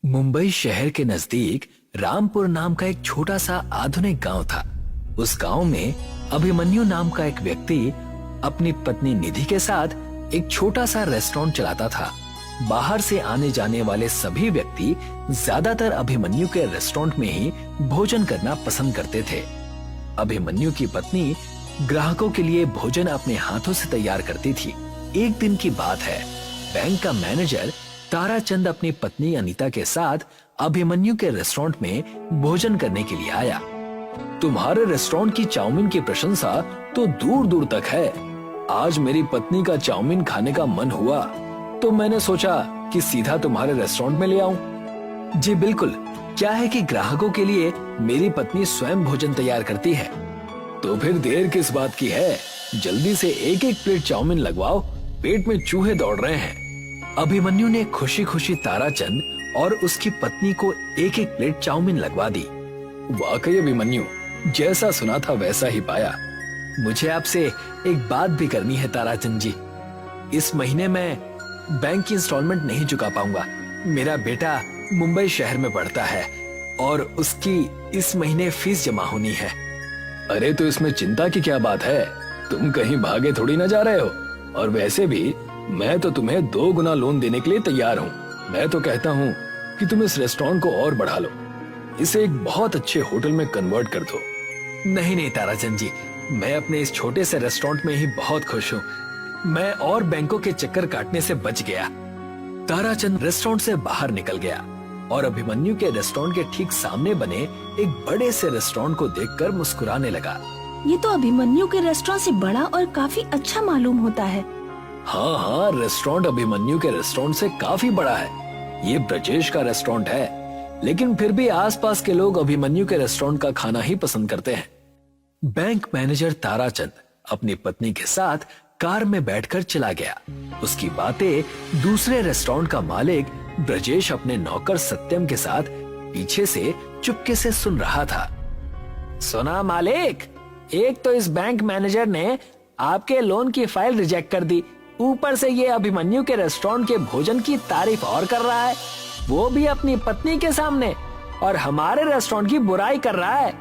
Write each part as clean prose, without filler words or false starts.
मुंबई शहर के नजदीक रामपुर नाम का एक छोटा सा आधुनिक गांव था। उस गांव में अभिमन्यु नाम का एक व्यक्ति अपनी पत्नी निधि के साथ एक छोटा सा रेस्टोरेंट चलाता था। बाहर से आने जाने वाले सभी व्यक्ति ज्यादातर अभिमन्यु के रेस्टोरेंट में ही भोजन करना पसंद करते थे। अभिमन्यु की पत्नी ग्राहकों के लिए भोजन अपने हाथों से तैयार करती थी। एक दिन की बात है, बैंक का मैनेजर ताराचंद अपनी पत्नी अनीता के साथ अभिमन्यु के रेस्टोरेंट में भोजन करने के लिए आया। तुम्हारे रेस्टोरेंट की चाउमीन की प्रशंसा तो दूर दूर तक है। आज मेरी पत्नी का चाउमीन खाने का मन हुआ तो मैंने सोचा कि सीधा तुम्हारे रेस्टोरेंट में ले आऊं। जी बिल्कुल, क्या है कि ग्राहकों के लिए मेरी पत्नी स्वयं भोजन तैयार करती है। तो फिर देर किस बात की है, जल्दी से एक एक प्लेट चाउमीन लगवाओ, पेट में चूहे दौड़ रहे हैं। अभिमन्यु ने खुशी खुशी ताराचंद और उसकी पत्नी को एक एक प्लेट चाउमीन लगवा दी। वाकई अभिमन्यु, जैसा सुना था वैसा ही पाया। मुझे आपसे एक बात भी करनी है ताराचंद जी। इस महीने मैं बैंक की इंस्टॉलमेंट नहीं चुका पाऊंगा। मेरा बेटा मुंबई शहर में पढ़ता है और उसकी इस महीने फीस जमा होनी है। अरे तो इसमें चिंता की क्या बात है, तुम कहीं भागे थोड़ी ना जा रहे हो। और वैसे भी मैं तो तुम्हें 2 गुना लोन देने के लिए तैयार हूँ। मैं तो कहता हूँ कि तुम इस रेस्टोरेंट को और बढ़ा लो, इसे एक बहुत अच्छे होटल में कन्वर्ट कर दो। नहीं नहीं ताराचंद जी, मैं अपने इस छोटे से रेस्टोरेंट में ही बहुत खुश हूँ। मैं और बैंकों के चक्कर काटने से बच गया। ताराचंद रेस्टोरेंट से बाहर निकल गया और अभिमन्यु के रेस्टोरेंट के ठीक सामने बने एक बड़े से रेस्टोरेंट को देखकर मुस्कुराने लगा। ये तो अभिमन्यु के रेस्टोरेंट से बड़ा और काफी अच्छा मालूम होता है। हाँ हाँ, रेस्टोरेंट अभिमन्यु के रेस्टोरेंट से काफी बड़ा है। ये ब्रजेश का रेस्टोरेंट है, लेकिन फिर भी आसपास के लोग अभिमन्यु के रेस्टोरेंट का खाना ही पसंद करते हैं। बैंक मैनेजर ताराचंद अपनी पत्नी के साथ कार में बैठकर चला गया। उसकी बातें दूसरे रेस्टोरेंट का मालिक ब्रजेश अपने नौकर सत्यम के साथ पीछे से चुपके से सुन रहा था। सुना मालिक, एक तो इस बैंक मैनेजर ने आपके लोन की फाइल रिजेक्ट कर दी, ऊपर से ये अभिमन्यु के रेस्टोरेंट के भोजन की तारीफ और कर रहा है, वो भी अपनी पत्नी के सामने, और हमारे रेस्टोरेंट की बुराई कर रहा है।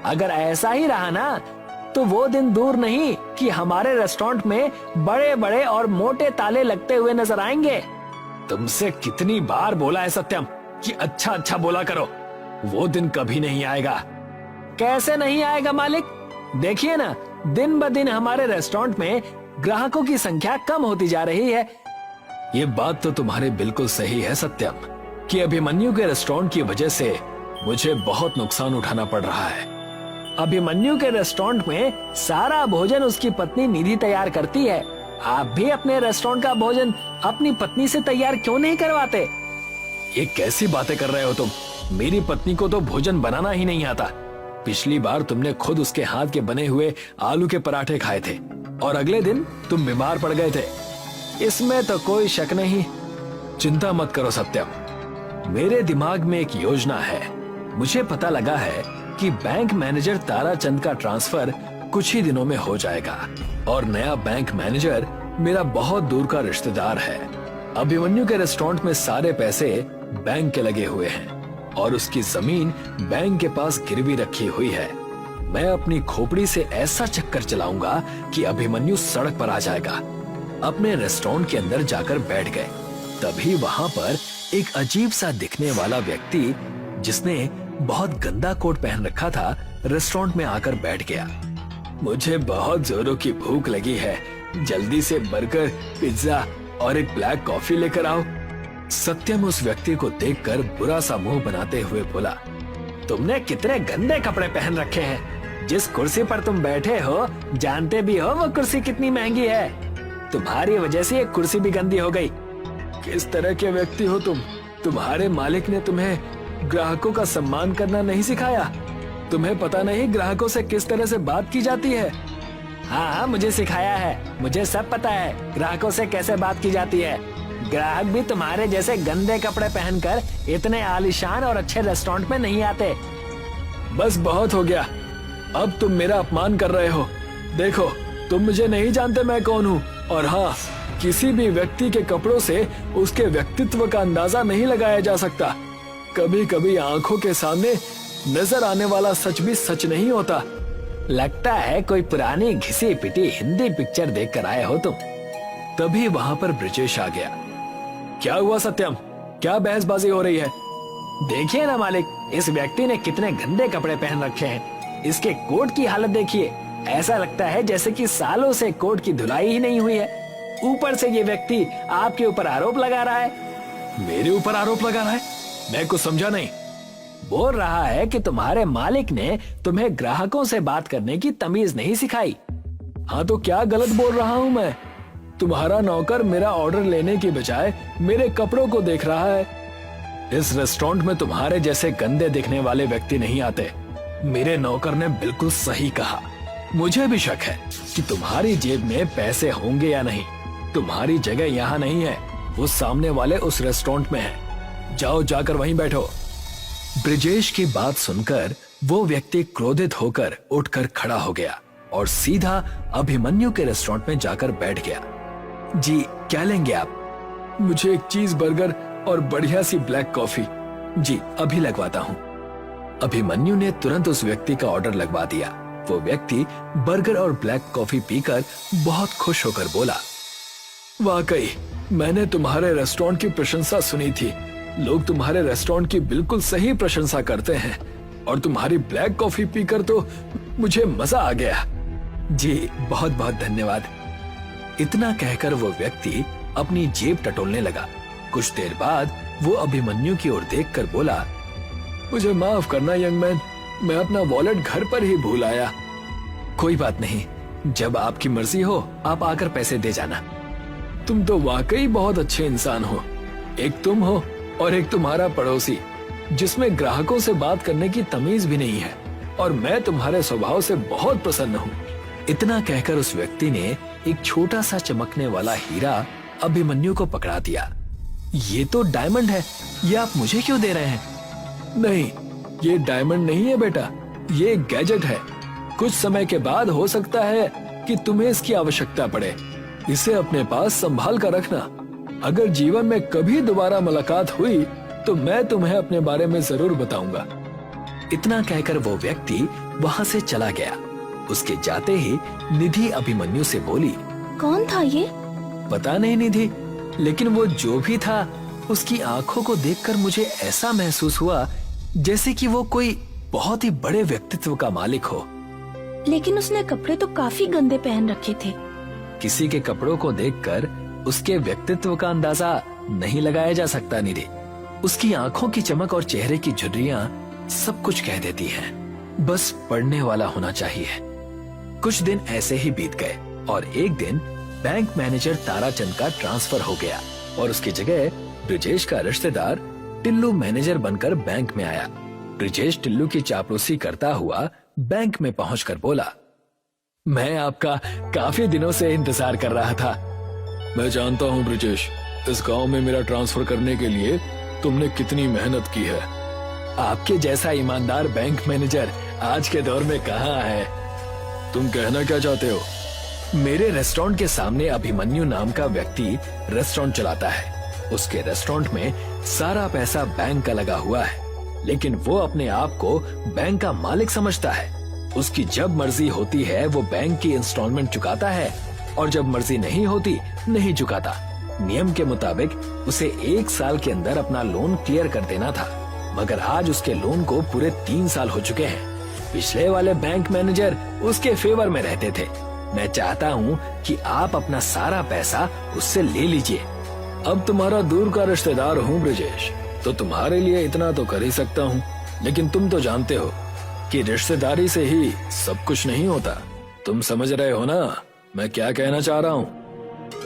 अगर ऐसा ही रहा ना तो वो दिन दूर नहीं कि हमारे रेस्टोरेंट में बड़े बड़े और मोटे ताले लगते हुए नजर आएंगे। तुमसे कितनी बार बोला है सत्यम कि अच्छा अच्छा बोला करो, वो दिन कभी नहीं आएगा। कैसे नहीं आएगा मालिक, देखिए ना, दिन ब दिन हमारे रेस्टोरेंट में ग्राहकों की संख्या कम होती जा रही है। ये बात तो तुम्हारी बिल्कुल सही है सत्यम, कि अभिमन्यु के रेस्टोरेंट की वजह से मुझे बहुत नुकसान उठाना पड़ रहा है। अभिमन्यु के रेस्टोरेंट में सारा भोजन उसकी पत्नी निधि तैयार करती है। आप भी अपने रेस्टोरेंट का भोजन अपनी पत्नी से तैयार क्यों नहीं करवाते? ये कैसी बातें कर रहे हो तुम? मेरी पत्नी को तो भोजन बनाना ही नहीं आता। पिछली बार तुमने खुद उसके हाथ के बने हुए आलू के पराठे खाए थे और अगले दिन तुम बीमार पड़ गए थे। इसमें तो कोई शक नहीं। चिंता मत करो सत्यम, मेरे दिमाग में एक योजना है। मुझे पता लगा है कि बैंक मैनेजर ताराचंद का ट्रांसफर कुछ ही दिनों में हो जाएगा और नया बैंक मैनेजर मेरा बहुत दूर का रिश्तेदार है। अभिमन्यु के रेस्टोरेंट में सारे पैसे बैंक के लगे हुए हैं और उसकी जमीन बैंक के पास गिरवी रखी हुई है। मैं अपनी खोपड़ी से ऐसा चक्कर चलाऊंगा कि अभिमन्यु सड़क पर आ जाएगा। अपने रेस्टोरेंट के अंदर जाकर बैठ गए। तभी वहां पर एक अजीब सा दिखने वाला व्यक्ति, जिसने बहुत गंदा कोट पहन रखा था, रेस्टोरेंट में आकर बैठ गया। मुझे बहुत जोरों की भूख लगी है, जल्दी से बर्गर, पिज्जा और एक ब्लैक कॉफी लेकर आओ। सत्यम उस व्यक्ति को देखकर बुरा सा मुंह बनाते हुए बोला, तुमने कितने गंदे कपड़े पहन रखे हैं। जिस कुर्सी पर तुम बैठे हो, जानते भी हो वो कुर्सी कितनी महंगी है। तुम्हारी वजह से ये कुर्सी भी गंदी हो गई। किस तरह के व्यक्ति हो तुम? तुम्हारे मालिक ने तुम्हें ग्राहकों का सम्मान करना नहीं सिखाया? तुम्हें पता नहीं ग्राहकों से किस तरह से बात की जाती है? हाँ, मुझे सिखाया है, मुझे सब पता है ग्राहकों से कैसे बात की जाती है। ग्राहक भी तुम्हारे जैसे गंदे कपड़े पहनकर इतने आलीशान और अच्छे रेस्टोरेंट में नहीं आते। बस बहुत हो गया, अब तुम मेरा अपमान कर रहे हो। देखो, तुम मुझे नहीं जानते मैं कौन हूँ, और हाँ, किसी भी व्यक्ति के कपड़ों से उसके व्यक्तित्व का अंदाजा नहीं लगाया जा सकता। कभी कभी आंखों के सामने नजर आने वाला सच भी सच नहीं होता। लगता है कोई पुरानी घिसी पिटी हिंदी पिक्चर देखकर आए हो तुम। तभी वहां पर ब्रिजेश आ गया। क्या हुआ सत्यम, क्या बहसबाजी हो रही है? देखिए ना मालिक, इस व्यक्ति ने कितने गंदे कपड़े पहन रखे हैं। इसके कोट की हालत देखिए, ऐसा लगता है जैसे कि सालों से कोट की धुलाई ही नहीं हुई है। ऊपर से ये व्यक्ति आपके ऊपर आरोप लगा रहा है। मेरे ऊपर आरोप लगा रहा है? मैं कुछ समझा नहीं। बोल रहा है कि तुम्हारे मालिक ने तुम्हें ग्राहकों से बात करने की तमीज नहीं सिखाई। हाँ तो क्या गलत बोल रहा हूँ मैं? तुम्हारा नौकर मेरा ऑर्डर लेने की बजाय मेरे कपड़ों को देख रहा है। इस रेस्टोरेंट में तुम्हारे जैसे गंदे दिखने वाले व्यक्ति नहीं आते। मेरे नौकर ने बिल्कुल सही कहा। मुझे भी शक है कि तुम्हारी जेब में पैसे होंगे या नहीं। तुम्हारी जगह यहाँ नहीं है, वो सामने वाले उस रेस्टोरेंट में है। जाओ, जाकर वहीं बैठो। ब्रिजेश की बात सुनकर वो व्यक्ति क्रोधित होकर उठकर खड़ा हो गया और सीधा अभिमन्यु के रेस्टोरेंट में जाकर बैठ गया। जी, क्या लेंगे आप? मुझे एक चीज बर्गर और बढ़िया सी ब्लैक कॉफी। जी, अभी लगवाता हूँ। अभिमन्यु ने तुरंत उस व्यक्ति का ऑर्डर लगवा दिया। वो व्यक्ति बर्गर और ब्लैक कॉफी पीकर बहुत खुश होकर बोला, वाकई मैंने तुम्हारे रेस्टोरेंट की प्रशंसा सुनी थी। लोग तुम्हारे रेस्टोरेंट की बिल्कुल सही प्रशंसा करते हैं और तुम्हारी ब्लैक कॉफी पीकर तो मुझे मजा आ गया। जी, बहुत बहुत धन्यवाद। इतना कहकर वो व्यक्ति अपनी जेब टटोलने लगा। कुछ देर बाद वो अभिमन्यु की ओर देखकर बोला, मुझे माफ करना यंग मैन, मैं अपना वॉलेट घर पर ही भूल आया। कोई बात नहीं, जब आपकी मर्जी हो आप आकर पैसे दे जाना। तुम तो वाकई बहुत अच्छे इंसान हो। एक तुम हो और एक तुम्हारा पड़ोसी, जिसमें ग्राहकों से बात करने की तमीज भी नहीं है, और मैं तुम्हारे स्वभाव से बहुत प्रसन्न हूँ। इतना कहकर उस व्यक्ति ने एक छोटा सा चमकने वाला हीरा अभिमन्यु को पकड़ा दिया। ये तो डायमंड है, ये आप मुझे क्यों दे रहे हैं? नहीं, ये डायमंड नहीं है बेटा, ये एक गैजेट है। कुछ समय के बाद हो सकता है कि तुम्हें इसकी आवश्यकता पड़े। इसे अपने पास संभाल कर रखना। अगर जीवन में कभी दोबारा मुलाकात हुई तो मैं तुम्हें अपने बारे में जरूर बताऊंगा। इतना कहकर वो व्यक्ति वहाँ से चला गया। उसके जाते ही निधि अभिमन्यु से बोली, कौन था ये? पता नहीं निधि, लेकिन वो जो भी था उसकी आंखों को देखकर मुझे ऐसा महसूस हुआ जैसे कि वो कोई बहुत ही बड़े व्यक्तित्व का मालिक हो। लेकिन उसने कपड़े तो काफी गंदे पहन रखे थे। किसी के कपड़ों को देखकर उसके व्यक्तित्व का अंदाजा नहीं लगाया जा सकता निधि। उसकी आंखों की चमक और चेहरे की झुर्रियां सब कुछ कह देती हैं। बस पढ़ने वाला होना चाहिए। कुछ दिन ऐसे ही बीत गए और एक दिन बैंक मैनेजर ताराचंद का ट्रांसफर हो गया और उसकी जगह ब्रिजेश का रिश्तेदार टिल्लू मैनेजर बनकर बैंक में आया। ब्रिजेश टिल्लू की चापलूसी करता हुआ बैंक में पहुंचकर बोला, मैं आपका काफी दिनों से इंतजार कर रहा था। मैं जानता हूं ब्रिजेश, इस गांव में मेरा ट्रांसफर करने के लिए तुमने कितनी मेहनत की है। आपके जैसा ईमानदार बैंक मैनेजर आज के दौर में कहाँ है? तुम कहना क्या चाहते हो? मेरे रेस्टोरेंट के सामने अभिमन्यु नाम का व्यक्ति रेस्टोरेंट चलाता है। उसके रेस्टोरेंट में सारा पैसा बैंक का लगा हुआ है, लेकिन वो अपने आप को बैंक का मालिक समझता है। उसकी जब मर्जी होती है वो बैंक की इंस्टॉलमेंट चुकाता है और जब मर्जी नहीं होती नहीं चुकाता। नियम के मुताबिक उसे 1 साल के अंदर अपना लोन क्लियर कर देना था, मगर आज उसके लोन को पूरे 3 साल हो चुके हैं। पिछले वाले बैंक मैनेजर उसके फेवर में रहते थे। मैं चाहता हूँ कि आप अपना सारा पैसा उससे ले लीजिए। अब तुम्हारा दूर का रिश्तेदार हूँ ब्रिजेश, तो तुम्हारे लिए इतना तो कर ही सकता हूँ, लेकिन तुम तो जानते हो कि रिश्तेदारी से ही सब कुछ नहीं होता। तुम समझ रहे हो ना मैं क्या कहना चाह रहा हूँ?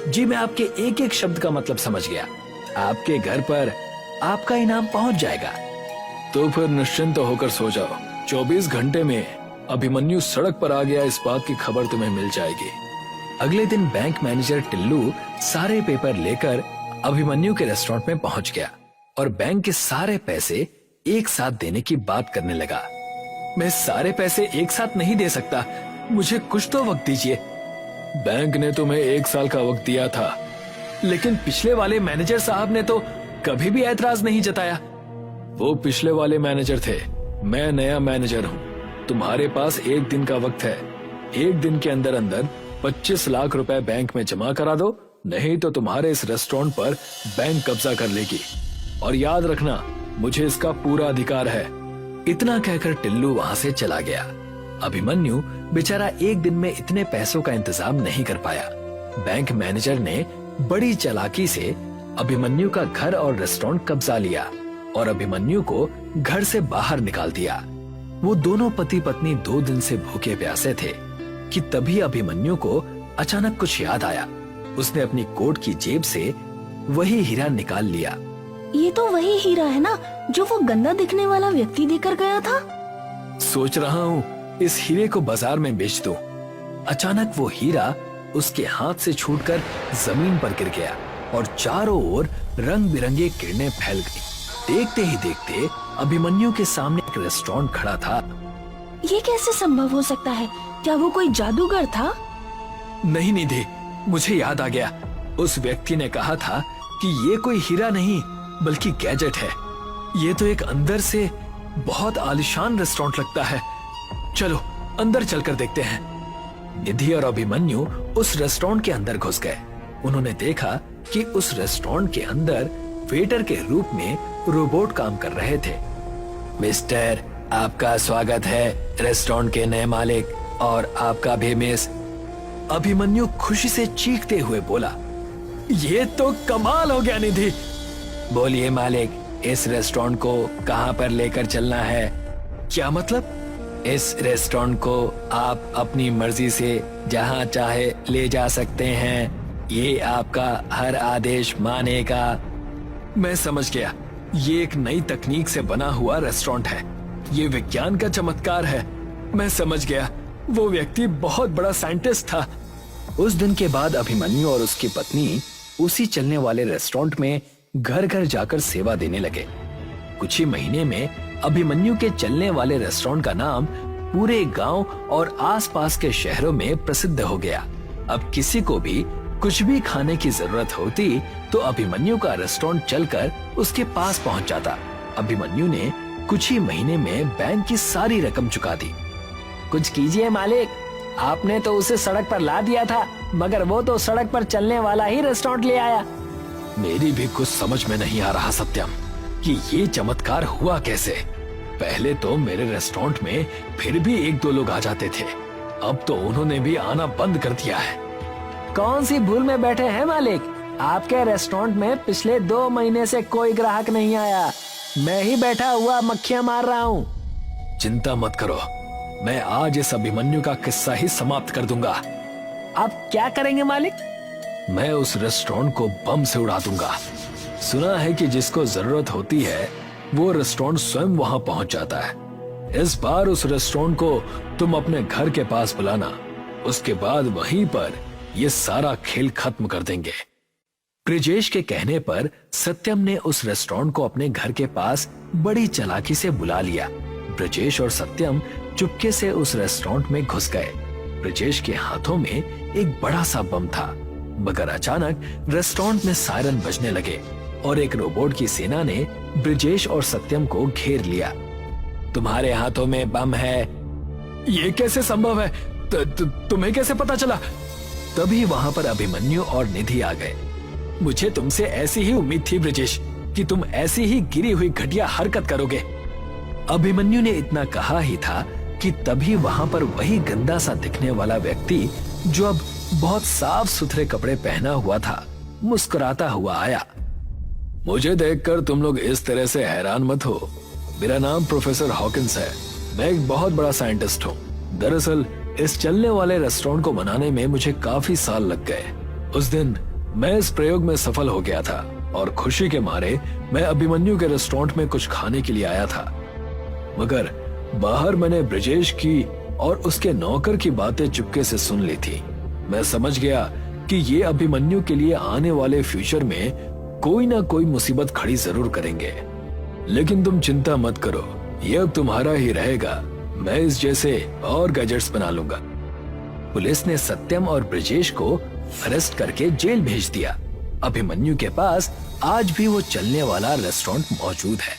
जी, मैं आपके एक एक शब्द का मतलब समझ गया। आपके घर पर आपका इनाम पहुंच जाएगा। तो फिर निश्चिंत होकर सो जाओ। 24 घंटे में अभिमन्यु सड़क पर आ गया, इस बात की खबर तुम्हें मिल जाएगी। अगले दिन बैंक मैनेजर टिल्लू सारे पेपर लेकर अभिमन्यु के रेस्टोरेंट में पहुंच गया और बैंक के सारे पैसे एक साथ देने की बात करने लगा। मैं सारे पैसे एक साथ नहीं दे सकता, मुझे कुछ तो वक्त दीजिए। बैंक ने तुम्हें 1 साल का वक्त दिया था, लेकिन पिछले वाले मैनेजर साहब ने तो कभी भी ऐतराज नहीं जताया। वो पिछले वाले मैनेजर थे, मैं नया मैनेजर हूँ। तुम्हारे पास 1 दिन का वक्त है। 1 दिन के अंदर अंदर 25 लाख रुपए बैंक में जमा करा दो, नहीं तो तुम्हारे इस रेस्टोरेंट पर बैंक कब्जा कर लेगी। और याद रखना, मुझे इसका पूरा अधिकार है। इतना कहकर टिल्लू वहां से चला गया। अभिमन्यु बेचारा 1 दिन में इतने पैसों का इंतजाम नहीं कर पाया। बैंक मैनेजर ने बड़ी चालाकी से अभिमन्यु का घर और रेस्टोरेंट कब्जा लिया और अभिमन्यु को घर से बाहर निकाल दिया। वो दोनों पति पत्नी 2 दिन से भूखे प्यासे थे कि तभी अभिमन्यु को अचानक कुछ याद आया। उसने अपनी कोट की जेब से वही हीरा निकाल लिया। ये तो वही हीरा है ना जो वो गंदा दिखने वाला व्यक्ति देकर गया था। सोच रहा हूँ इस हीरे को बाजार में बेच दूं। अचानक वो हीरा उसके हाथ से छूटकर जमीन पर गिर गया और चारों ओर रंग बिरंगे किरणें फैल गई। देखते ही देखते अभिमन्यु के सामने एक रेस्टोरेंट खड़ा था। ये कैसे संभव हो सकता है? क्या वो कोई जादूगर था? नहीं निधि, मुझे याद आ गया। उस व्यक्ति ने कहा था कि ये कोई हीरा नहीं बल्कि गैजेट है। ये तो एक अंदर से बहुत आलीशान रेस्टोरेंट लगता है। चलो अंदर चलकर देखते हैं। निधि और अभिमन्यु उस रेस्टोरेंट के अंदर घुस गए। उन्होंने देखा कि उस रेस्टोरेंट के अंदर वेटर के रूप में रोबोट काम कर रहे थे। मिस्टर, आपका स्वागत है रेस्टोरेंट के नए मालिक और आपका भी मिस। अभिमन्यु खुशी से चीखते हुए बोला, ये तो कमाल हो गया निधि। बोलिए मालिक, इस रेस्टोरेंट को कहां पर लेकर चलना है? क्या मतलब? इस रेस्टोरेंट को आप अपनी मर्जी से जहां चाहे ले जा सकते हैं। ये आपका हर आदेश मानेगा। मैं समझ गया, ये एक नई तकनीक से बना हुआ रेस्टोरेंट है। ये विज्ञान का चमत्कार है। मैं समझ गया, वो व्यक्ति बहुत बड़ा साइंटिस्ट था। उस दिन के बाद अभिमन्यु और उसकी पत्नी उसी चलने वाले रेस्टोरेंट में घर घर जाकर सेवा देने लगे। कुछ ही महीने में अभिमन्यु के चलने वाले रेस्टोरेंट का नाम पूरे गांव और आसपास के शहरों में प्रसिद्ध हो गया। अब किसी को भी कुछ भी खाने की जरूरत होती तो अभिमन्यु का रेस्टोरेंट चलकर उसके पास पहुंच जाता। अभिमन्यु ने कुछ ही महीने में बैंक की सारी रकम चुका दी। कुछ कीजिए मालिक, आपने तो उसे सड़क पर ला दिया था, मगर वो तो सड़क पर चलने वाला ही रेस्टोरेंट ले आया। मेरी भी कुछ समझ में नहीं आ रहा सत्यम कि ये चमत्कार हुआ कैसे। पहले तो मेरे रेस्टोरेंट में फिर भी 1-2 लोग आ जाते थे, अब तो उन्होंने भी आना बंद कर दिया है। कौन सी भूल में बैठे हैं मालिक? आपके रेस्टोरेंट में पिछले 2 महीने से कोई ग्राहक नहीं आया। मैं ही बैठा हुआ मक्खियां मार रहा हूँ। चिंता मत करो, मैं आज इस अभिमन्यु का किस्सा ही समाप्त कर दूंगा। आप क्या करेंगे मालिक? मैं उस रेस्टोरेंट को बम से उड़ा दूंगा। सुना है कि जिसको जरूरत होती है वो रेस्टोरेंट स्वयं वहां पहुंच जाता है। इस बार उस रेस्टोरेंट को तुम अपने घर के पास बुलाना, उसके बाद वहीं पर ये सारा खेल खत्म कर देंगे। ब्रिजेश के कहने पर सत्यम ने उस रेस्टोरेंट को अपने घर के पास बड़ी चालाकी से बुला लिया। ब्रिजेश और सत्यम चुपके से उस रेस्टोरेंट में घुस गए। ब्रिजेश के हाथों में एक बड़ा सा बम था, मगर अचानक रेस्टोरेंट में सायरन बजने लगे और एक रोबोट की सेना ने ब्रिजेश और सत्यम को घेर लिया। तुम्हारे हाथों में बम है, ये कैसे संभव है? तुम्हें कैसे पता चला? तभी वहां पर अभिमन्यु और निधि आ गए। मुझे तुमसे ऐसी ही उम्मीद थी ब्रिजेश कि तुम ऐसी ही गिरी हुई घटिया हरकत करोगे। अभिमन्यु ने इतना कहा ही था कि तभी वहां पर वही गंदा सा दिखने वाला व्यक्ति जो अब बहुत साफ सुथरे कपड़े पहना हुआ था, मुस्कुराता हुआ आया। मुझे देखकर तुम लोग इस तरह से हैरान मत हो। मेरा नाम प्रोफेसर हॉकिंस है। मैं एक बहुत बड़ा साइंटिस्ट हूँ। दरअसल इस चलने वाले रेस्टोरेंट को बनाने में मुझे काफी साल लग गए। उस दिन मैं इस प्रयोग में सफल हो गया था और खुशी के मारे मैं अभिमन्यु के रेस्टोरेंट में कुछ खाने के लिए आया था, मगर बाहर मैंने ब्रिजेश की और उसके नौकर की बातें चुपके से सुन ली थी। मैं समझ गया कि ये अभिमन्यु के लिए आने वाले फ्यूचर में कोई ना कोई मुसीबत खड़ी जरूर करेंगे। लेकिन तुम चिंता मत करो, ये अब तुम्हारा ही रहेगा। मैं इस जैसे और गैजेट्स बना लूंगा। पुलिस ने सत्यम और ब्रिजेश को अरेस्ट करके जेल भेज दिया। अभिमन्यु के पास आज भी वो चलने वाला रेस्टोरेंट मौजूद है।